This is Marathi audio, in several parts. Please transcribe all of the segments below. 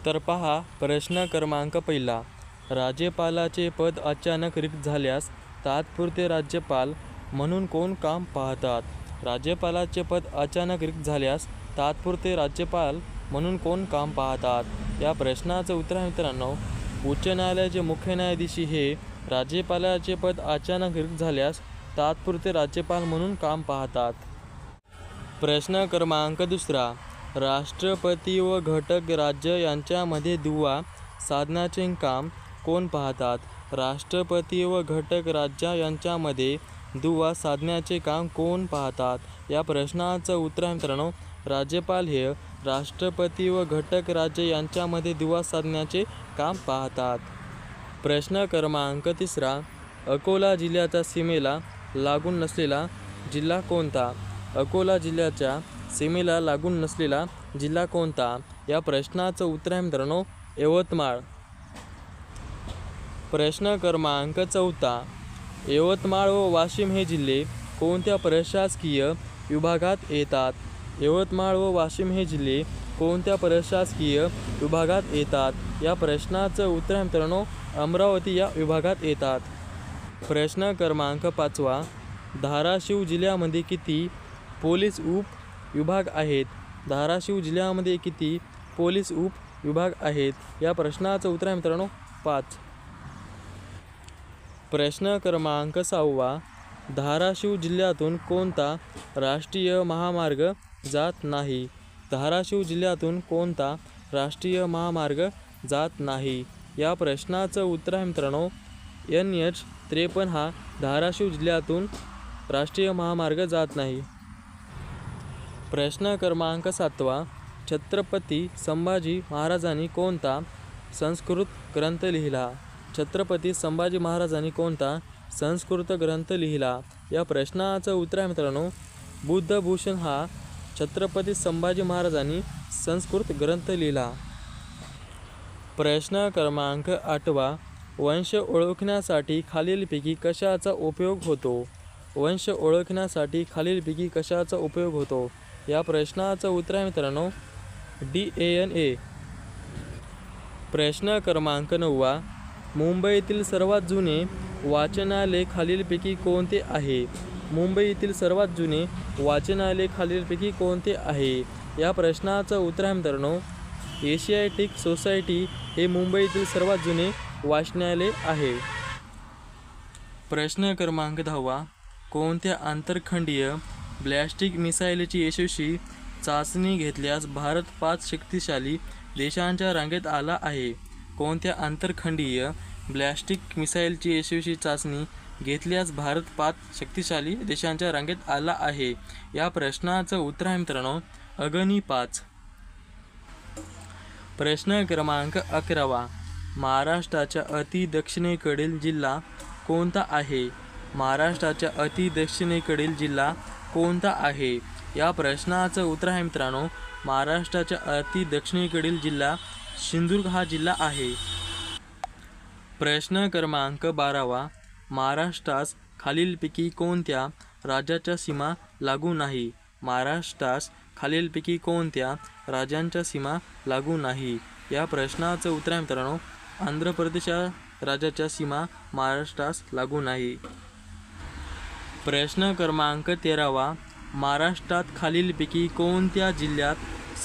तर पहा प्रश्न क्रमांक पहिला. राज्यपालाचे पद अचानक रिक्त झाल्यास तात्पुरते राज्यपाल म्हणून कोण काम पाहतात? राज्यपालाचे पद अचानक रिक्त झाल्यास तात्पुरते राज्यपाल म्हणून कोण काम पाहतात? या प्रश्नाचं उत्तर आहे मित्रांनो, उच्च न्यायालयाचे मुख्य न्यायाधीश हे राज्यपालाचे पद अचानक रिक्त झाल्यास तात्पुरते राज्यपाल म्हणून काम पाहतात. प्रश्न क्रमांक दुसरा. राष्ट्रपती व घटक राज्य यांच्यामध्ये दुवा साधण्याचे काम कोण पाहतात? राष्ट्रपती व घटक राज्य यांच्यामध्ये दुवा साधण्याचे काम कोण पाहतात? या प्रश्नाचं उत्तर आहे मित्रांनो, राज्यपाल हे राष्ट्रपती व घटक राज्य यांच्यामध्ये दुवा साधण्याचे काम पाहतात. प्रश्न क्रमांक तिसरा. अकोला जिल्ह्याच्या सीमेला लागून नसलेला जिल्हा कोणता? अकोला जिल्ह्याच्या सीमेला लागून नसलेला जिल्हा कोणता? या प्रश्नाचं उत्तर आहे मित्रांनो, यवतमाळ. प्रश्न क्रमांक चौथा. यवतमाळ व वाशिम हे जिल्हे कोणत्या प्रशासकीय विभागात येतात? यवतमाळ व वाशिम हे जिल्हे कोणत्या प्रशासकीय विभागात येतात? या प्रश्नाचं उत्तर आहे मित्रांनो, अमरावती या विभागात येतात. प्रश्न क्रमांक पाचवा. धाराशिव जिल्ह्यामध्ये किती पोलीस उप विभाग आहेत? धाराशिव जिल्ह्यामध्ये किती पोलीस उप विभाग आहेत? या प्रश्नाचं उत्तर आहे मित्रांनो, 5. प्रश्न क्रमांक 6. धाराशिव जिल्ह्यातून कोणता राष्ट्रीय महामार्ग जात नाही? धाराशिव जिल्ह्यातून कोणता राष्ट्रीय महामार्ग जात नाही? या प्रश्नाचं उत्तर आहे मित्रांनो, NH-53 हा धाराशिव जिल्ह्यातून राष्ट्रीय महामार्ग जात नाही. प्रश्न क्रमांक 7. छत्रपती संभाजी महाराजांनी कोणता संस्कृत ग्रंथ लिहिला? छत्रपती संभाजी महाराजांनी कोणता संस्कृत ग्रंथ लिहिला? या प्रश्नाचं उत्तर आहे मित्रांनो, बुद्धभूषण हा छत्रपती संभाजी महाराजांनी संस्कृत ग्रंथ लिहिला. प्रश्न क्रमांक 8. वंश ओळखण्यासाठी खालीलपैकी कशाचा उपयोग होतो? वंश ओळखण्यासाठी खालीलपैकी कशाचा उपयोग होतो? या प्रश्नाचं उत्तर आहे मित्रांनो, DNA. प्रश्न क्रमांक 9. मुंबईतील सर्वात जुने वाचनालय खालीलपैकी कोणते आहे? मुंबईतील सर्वात जुने वाचनालय खालीलपैकी कोणते आहे? या प्रश्नाचं उत्तर आहे मित्रांनो, एशियाटिक सोसायटी हे मुंबईतील सर्वात जुने वाचनालय आहे. प्रश्न क्रमांक 10. कोणत्या आंतरखंडीय बॅलिस्टिक मिसाईलची यशस्वी चाचणी घेतल्यास भारत 5 शक्तिशाली देशांच्या रांगेत आला आहे? कोणत्या आंतरखंडीय बॅलिस्टिक मिसाईलची यशस्वी चाचणी घेतल्यास भारत 5 शक्तिशाली देशांच्या रांगेत आला आहे? या प्रश्नाचं उत्तर आहे मित्रांनो, अग्नी 5. प्रश्न क्रमांक 11. महाराष्ट्राच्या अति दक्षिणेकडील जिल्हा कोणता आहे? महाराष्ट्राच्या अति दक्षिणेकडील जिल्हा कोणता आहे? या प्रश्नाचं उत्तर आहे मित्रांनो, महाराष्ट्राच्या अति दक्षिणेकडील जिल्हा सिंधुदुर्ग हा जिल्हा आहे. प्रश्न क्रमांक 12. महाराष्ट्रास खालीलपैकी कोणत्या राज्याच्या सीमा लागू नाही? महाराष्ट्रास खालीलपैकी कोणत्या राज्यांच्या सीमा लागू नाही? या प्रश्नाचं उत्तर आहे मित्रांनो, आंध्र प्रदेश राज्याच्या सीमा महाराष्ट्रास लागू नाही. प्रश्न क्रमांक 13. महाराष्ट्रात खालीलपैकी कोणत्या जिल्ह्यात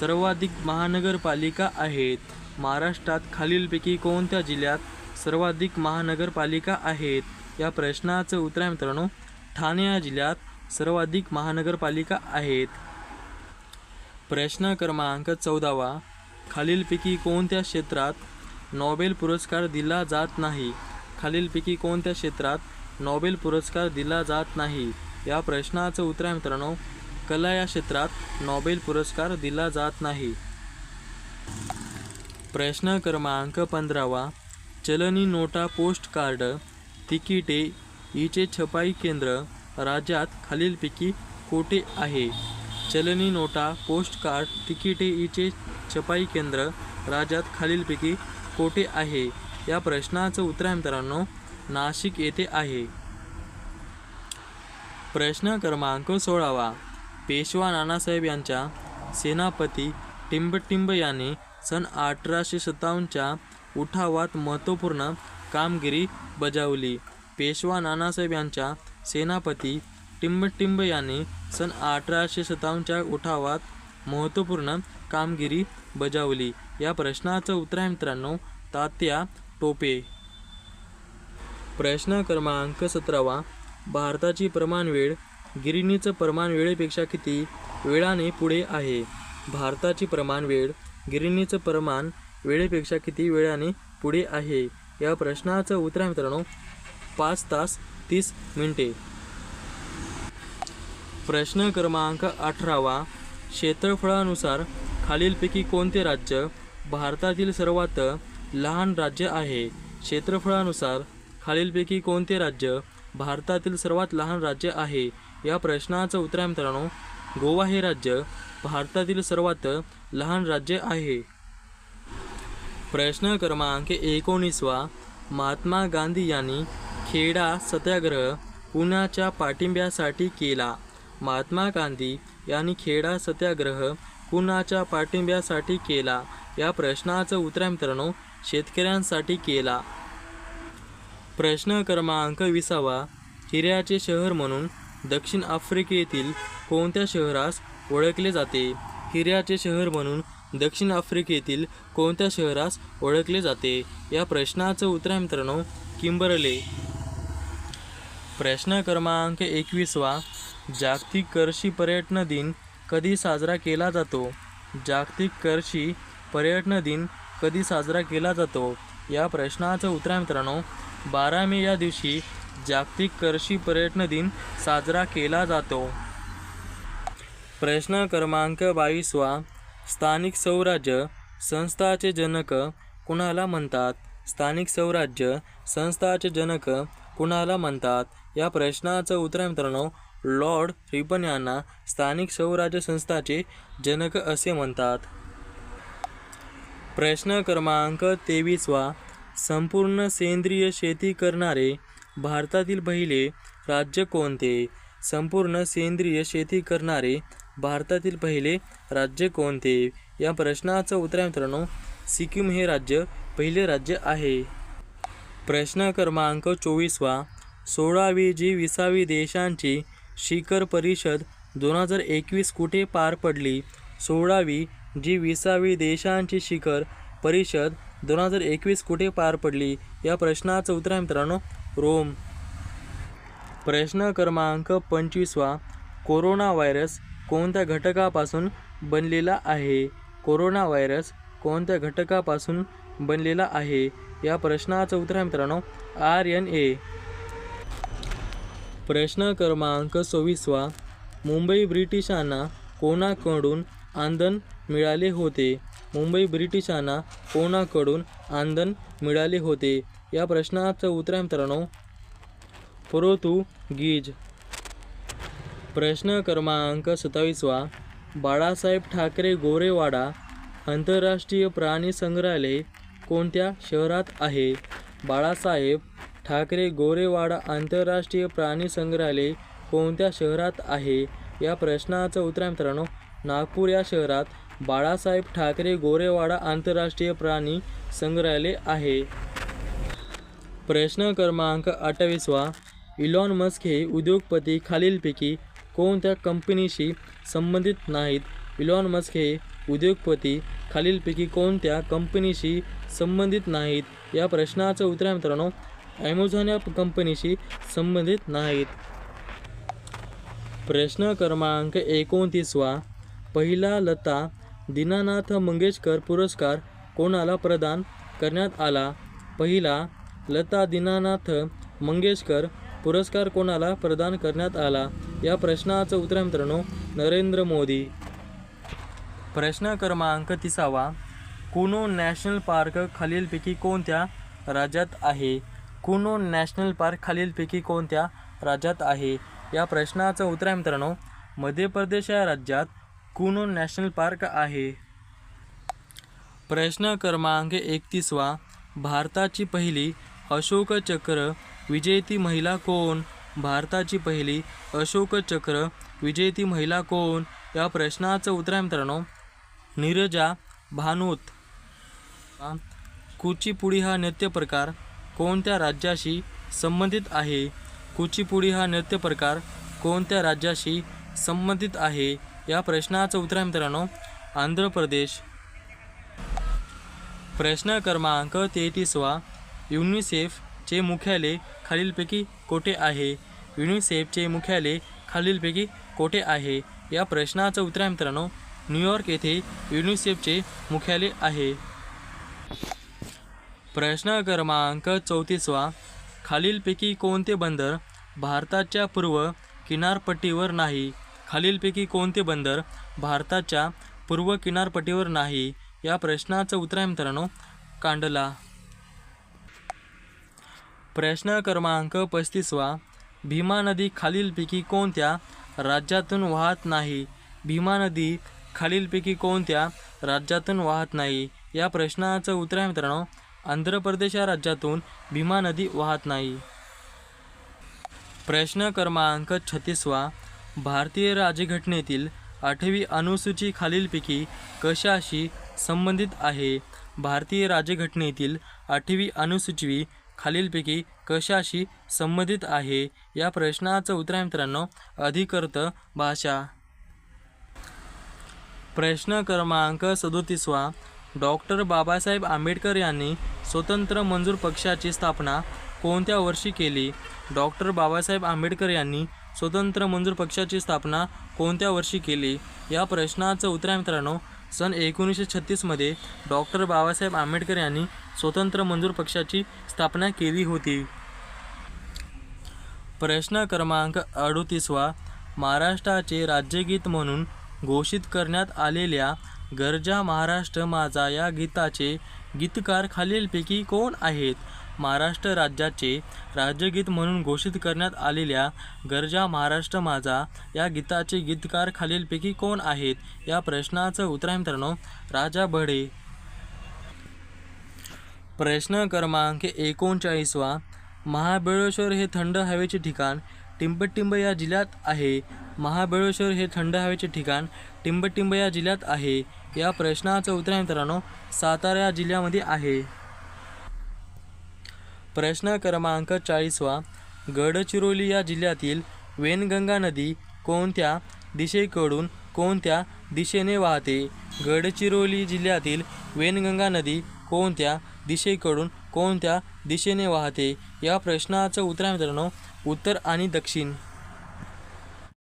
सर्वाधिक महानगरपालिका आहेत? महाराष्ट्रात खालीलपैकी कोणत्या जिल्ह्यात सर्वाधिक महानगरपालिका आहेत? या प्रश्नाचं उत्तर आहे मित्रांनो, ठाणे या जिल्ह्यात सर्वाधिक महानगरपालिका आहेत. प्रश्न क्रमांक 14. खालीलपैकी कोणत्या क्षेत्रात नोबेल पुरस्कार दिला जात नाही? खालीलपैकी कोणत्या क्षेत्रात नोबेल पुरस्कार दिला जात नाही? या प्रश्नाचं उत्तर आहे मित्रांनो, कला या क्षेत्रात नोबेल पुरस्कार दिला जात नाही. प्रश्न क्रमांक 15. चलनी नोटा, पोस्ट कार्ड, तिकिटे हिचे छपाई केंद्र राज्यात खालीलपैकी कोठे आहे? चलनी नोटा, पोस्ट कार्ड, तिकिटे हिचे छपाई केंद्र राज्यात खालीलपैकी कोठे आहे? या प्रश्नाचं उत्तर आहे मित्रांनो, नाशिक येथे आहे. प्रश्न क्रमांक 16. पेशवा नानासाहेब यांच्या सेनापती टिंबटिंब याने सन 1857च्या उठावात महत्त्वपूर्ण कामगिरी बजावली. पेशवा नानासाहेब यांच्या सेनापती टिंबटिंब यांनी सन 1857च्या उठावात महत्त्वपूर्ण कामगिरी बजावली. या प्रश्नाचं उत्तर आहे मित्रांनो तात्या टोपे. प्रश्न क्रमांक 17 भारताची प्रमाणवेळ गिरणीचं प्रमाण वेळेपेक्षा किती वेळाने पुढे आहे? भारताची प्रमाणवेळ गिरणीचं प्रमाण वेळेपेक्षा किती वेळाने पुढे आहे? या प्रश्नाचं उत्तर आहे मित्रांनो 5 तास 30 मिनिटे. प्रश्न क्रमांक 18 क्षेत्रफळानुसार खालीलपैकी कोणते राज्य भारतातील सर्वात लहान राज्य आहे? क्षेत्रफळानुसार खालीलपैकी कोणते राज्य भारतातील सर्वात लहान राज्य आहे? या प्रश्नाचं उत्तर आहे मित्रांनो गोवा हे राज्य भारतातील सर्वात लहान राज्य आहे. प्रश्न क्रमांक 19 महात्मा गांधी यांनी खेडा सत्याग्रह कुणाच्या पाठिंब्यासाठी केला? महात्मा गांधी यांनी खेडा सत्याग्रह कुणाच्या पाठिंब्यासाठी केला? या प्रश्नाचं उत्तर आहे मित्रांनो शेतकऱ्यांसाठी केला. प्रश्न क्रमांक 20 हिऱ्याचे शहर म्हणून दक्षिण आफ्रिकेतील कोणत्या शहरास ओळखले जाते? हिऱ्याचे शहर म्हणून दक्षिण आफ्रिकेतील कोणत्या शहरास ओळखले जाते? या प्रश्नाचं उत्तर आहे मित्रांनो किंबर्ले. प्रश्न क्रमांक 21 जागतिक करशी पर्यटन दिन कधी साजरा केला जातो? जागतिक करशी पर्यटन दिन कधी साजरा केला जातो? या प्रश्नाचं उत्तर आहे मित्रांनो 12 मे या दिवशी जागतिक करशी पर्यटन दिन साजरा केला जातो. प्रश्न क्रमांक 22 स्थानिक स्वराज्य संस्थाचे जनक कुणाला म्हणतात? स्थानिक स्वराज्य संस्थाचे जनक कुणाला म्हणतात? या प्रश्नाचं उत्तर आहे मित्रांनो लॉर्ड रिपन यांना स्थानिक स्वराज्य संस्थाचे जनक असे म्हणतात. प्रश्न क्रमांक 23 संपूर्ण सेंद्रिय शेती करणारे भारतातील पहिले राज्य कोणते? संपूर्ण सेंद्रिय शेती करणारे भारतातील पहिले राज्य कोणते? या प्रश्नाचं उत्तर आहे मित्रांनो सिक्कीम हे राज्य पहिले राज्य आहे. प्रश्न क्रमांक 24 16वी जी 20वी देशांची शिखर परिषद 2021 कुठे पार पडली? 16वी जी 20वी देशांची शिखर परिषद 2021 कुठे पार पडली? या प्रश्नाचं उत्तर आहे मित्रांनो रोम. प्रश्न क्रमांक 25 कोरोना व्हायरस कोणत्या घटकापासून बनलेला आहे? कोरोना व्हायरस कोणत्या घटकापासून बनलेला आहे? या प्रश्नाचं उत्तर आहे मित्रांनो RNA. प्रश्न क्रमांक 26 मुंबई ब्रिटिशांना कोणाकडून आंदण मिळाले होते? मुंबई ब्रिटिशांना कोणाकडून आंदण मिळाले होते? या प्रश्नाचं उत्तर आहे मित्रांनो पोर्तुगीज. प्रश्न क्रमांक 27 बाळासाहेब ठाकरे गोरेवाडा आंतरराष्ट्रीय प्राणी संग्रहालय कोणत्या शहरात आहे? बाळासाहेब ठाकरे गोरेवाडा आंतरराष्ट्रीय प्राणी संग्रहालय कोणत्या शहरात आहे? या प्रश्नाचं उत्तर आहे मित्रांनो नागपूर या शहरात बाळासाहेब ठाकरे गोरेवाडा आंतरराष्ट्रीय प्राणी संग्रहालय आहे. प्रश्न क्रमांक 28 इलॉन मस्क हे उद्योगपती खालीलपैकी कोणत्या कंपनीशी संबंधित नाहीत? इलॉन मस्क हे उद्योगपती खालीलपैकी कोणत्या कंपनीशी संबंधित नाहीत? या प्रश्नाचं उत्तर आहे मित्रांनो ॲमेझॉन या कंपनीशी संबंधित नाहीत. प्रश्न क्रमांक 29 पहिला लता दीनानाथ मंगेशकर पुरस्कार कोणाला प्रदान करण्यात आला? पहिला लता दीनानाथ मंगेशकर पुरस्कार कोणाला प्रदान करण्यात आला? या प्रश्नाचं उत्तर आहे मित्रांनो नरेंद्र मोदी. प्रश्न क्रमांक 30 कुनो नॅशनल पार्क खालीलपैकी कोणत्या राज्यात आहे? कुनो नॅशनल पार्क खालीलपैकी कोणत्या राज्यात आहे? या प्रश्नाचं उत्तर आहे मित्रांनो मध्य प्रदेश या राज्यात कुनो नॅशनल पार्क आहे. प्रश्न क्रमांक 31 भारताची पहिली अशोक चक्र विजेती महिला कोण? भारताची पहिली अशोक चक्र विजेती महिला कोण? या प्रश्नाचं उत्तर आहे मित्रांनो नीरजा भानोत. कुचिपुडी हा नृत्यप्रकार कोणत्या राज्याशी संबंधित आहे? कुचिपुडी हा नृत्यप्रकार कोणत्या राज्याशी संबंधित आहे? या प्रश्नाचं उत्तर आहे मित्रांनो आंध्र प्रदेश. प्रश्न क्रमांक 33. युनिसेफचे मुख्यालय खालीलपैकी कोठे आहे? युनिसेफचे मुख्यालय खालीलपैकी कोठे आहे? या प्रश्नाचं उत्तर आहे मित्रांनो न्यूयॉर्क येथे युनिसेफचे मुख्यालय आहे. प्रश्न क्रमांक 34. खालीलपैकी कोणते बंदर भारताच्या पूर्व किनारपट्टीवर नाही? खालीलपैकी कोणते बंदर भारताच्या पूर्व किनारपट्टीवर नाही? या प्रश्नाचं उत्तर आहे मित्रांनो कांडला. प्रश्न क्रमांक 35. भीमा नदी खालीलपैकी कोणत्या राज्यातून वाहत नाही? भीमा नदी खालीलपैकी कोणत्या राज्यातून वाहत नाही? या प्रश्नाचं उत्तर आहे मित्रांनो आंध्र प्रदेश या राज्यातून भीमा नदी वाहत नाही. प्रश्न क्रमांक 36. भारतीय राज्यघटनेतील 8वी अनुसूची खालीलपैकी कशाशी संबंधित आहे? भारतीय राज्यघटनेतील 8वी अनुसूची खालीलपैकी कशाशी संबंधित आहे? या प्रश्नाचं उत्तर आहे मित्रांनो अधिकृत भाषा. प्रश्न क्रमांक 37. डॉक्टर बाबासाहेब आंबेडकर यांनी स्वतंत्र मजूर पक्षाची स्थापना कोणत्या वर्षी केली? डॉक्टर बाबासाहेब आंबेडकर यांनी स्वतंत्र मजूर पक्षाची स्थापना कोणत्या वर्षी केली? या प्रश्नाचं उत्तर आहे मित्रांनो सन 1936 मध्ये डॉक्टर बाबासाहेब आंबेडकर यांनी स्वतंत्र मजूर पक्षाची स्थापना केली होती. प्रश्न क्रमांक 38. महाराष्ट्राचे राज्यगीत म्हणून घोषित करण्यात आलेल्या गरजा महाराष्ट्र माझा या गीताचे गीतकार खालीलपैकी कोण आहेत? महाराष्ट्र राज्याचे राज्यगीत म्हणून घोषित करण्यात आलेल्या गरजा महाराष्ट्र माझा या गीताचे गीतकार खालीलपैकी कोण आहेत? या प्रश्नाचं उत्तर आहे मित्रांनो राजा बढे. प्रश्न क्रमांक 39. महाबळेश्वर हे थंड हवेचे ठिकाण टिंबटिंब या जिल्ह्यात आहे. महाबळेश्वर हे थंड हवेचे ठिकाण टिंबटिंब या जिल्ह्यात आहे. या प्रश्नाचं उत्तर आहे मित्रांनो सातारा या जिल्ह्यामध्ये आहे. प्रश्न क्रमांक 40. गडचिरोली या जिल्ह्यातील वैनगंगा नदी कोणत्या दिशेकडून कोणत्या दिशेने वाहते? गडचिरोली जिल्ह्यातील वैनगंगा नदी कोणत्या दिशेकडून कोणत्या दिशेने वाहते? या प्रश्नाचं उत्तर आहे मित्रांनो उत्तर आणि दक्षिण.